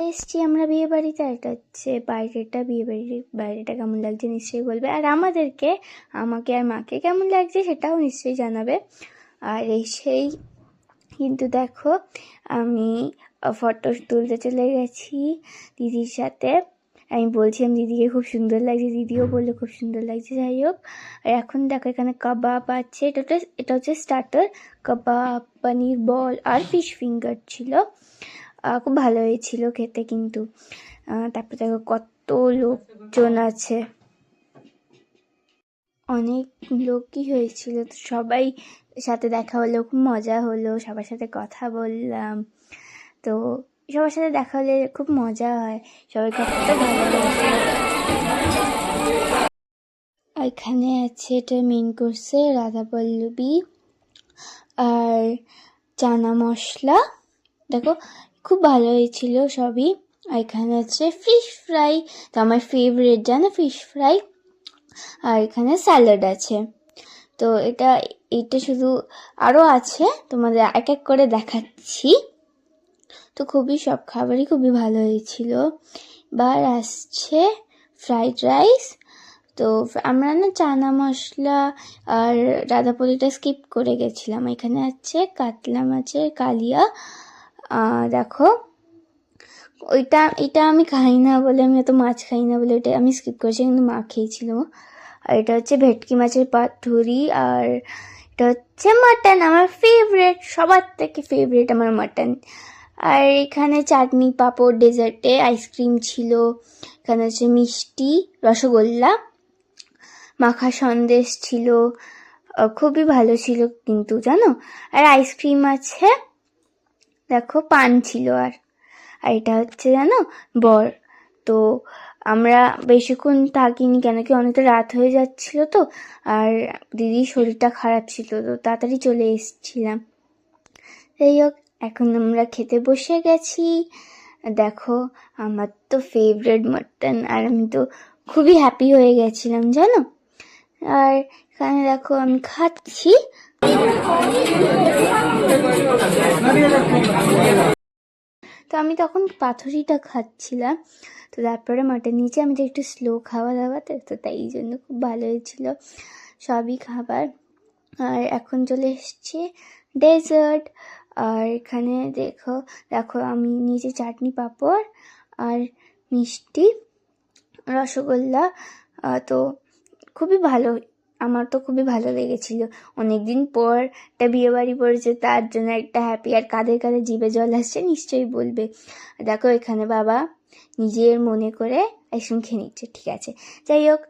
এসছি আমরা বিয়ে বাড়িতে। এটা হচ্ছে বাইরেটা, বিয়ে বাড়ির বাইরেটা কেমন লাগছে নিশ্চয়ই বলবে, আর আমাকে আর মাকে কেমন লাগছে সেটাও নিশ্চয়ই জানাবে। আর সেই কিন্তু দেখো আমি ফটো তুলতে চলে গেছি দিদির সাথে। আমি বলছিলাম দিদিকে খুব সুন্দর লাগছে, দিদিও বললো খুব সুন্দর লাগছে। যাই হোক, আর এখন দেখো এখানে কাবাব আছে। এটা হচ্ছে স্টার্টার, কাবাব, পনির বল আর ফিশ ফিঙ্গার ছিল। খুব ভালো হয়েছিল খেতে কিন্তু। তারপর দেখো কত লোকজন আছে, অনেক লোকই হয়েছিল। তো সবাই সাথে দেখা হলো, খুব মজা হলো, সবার সাথে কথা বললাম। তো সবার সাথে দেখা হলে খুব মজা হয়, সবাই কত ভালো লাগছে। এখানে আছে এটা মেন কোর্সে রাধা পল্লবী আর চানা মশলা। দেখো খুব ভালো হয়েছিল সবই। এখানে আছে ফিশ ফ্রাই, তো আমার ফেভারিট জানো ফিশ ফ্রাই। আর এখানে স্যালাড আছে। তো এটা শুধু, আরও আছে, তোমাদের এক এক করে দেখাচ্ছি। তো সব খাবারই খুবই ভালো হয়েছিল। এবার আসছে ফ্রাইড রাইস। তো আমরা না চানা মশলা আর রাধাপলিটা স্কিপ করে গেছিলাম। এখানে আছে কাতলা মাছের কালিয়া। দেখো এটা আমি খাই না বলে, আমি এত মাছ খাই না বলে এটা আমি স্কিপ করেছি, কিন্তু মা খেয়েছিল। আর এটা হচ্ছে ভেটকি মাছের পাতুরি। আর এটা হচ্ছে মাটন, আমার ফেভারিট, সবার থেকে ফেভারিট আমার মাটন। আর এখানে চাটনি পাঁপড়, ডেজার্টে আইসক্রিম ছিল। এখানে হচ্ছে মিষ্টি, রসগোল্লা, মাখা সন্দেশ ছিল। খুবই ভালো ছিল কিন্তু জানো। আর আইসক্রিম আছে, দেখো পান ছিল। আর এটা হচ্ছে জানো বর। তো আমরা বেশিক্ষণ থাকিনি, কেন কি অনেকটা রাত হয়ে যাচ্ছিল। তো আর দিদির শরীরটা খারাপ ছিল, তো তাড়াতাড়ি চলে এসেছিলাম। যাই হোক, এখন আমরা খেতে বসে গেছি। দেখো আমার তো ফেভারিট মাটন, আর আমি তো খুবই হ্যাপি হয়ে গেছিলাম জানো। আর এখানে দেখো আমি খাচ্ছি। তো আমি তখন পাথরিটা খাচ্ছিলাম। তো তারপরে মাটন নিচে, আমি তো একটু স্লো খাওয়া দাওয়াতে, তো তাই জন্য খুব ভালো হয়েছিল সবই খাবার। আর এখন চলে এসছে ডেজার্ট। আর এখানে দেখো আমি নিচে চাটনি পাঁপড় আর মিষ্টি, রসগোল্লা। তো খুবই ভালো, আমার তো খুবই ভালো লেগেছিল। অনেকদিন পর একটা বিয়ে বাড়ি পড়েছে, তার জন্য একটা হ্যাপি। আর কাদের কাদের জিভে জল আসছে নিশ্চয়ই বলবে। দেখো এখানে বাবা নিজের মনে করে আইসক্রিম খেয়ে নিচ্ছে, ঠিক আছে। যাই হোক,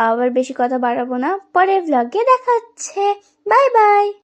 আবার বেশি কথা বাড়াবো না, পরের ভ্লগে দেখা হচ্ছে। Bye bye.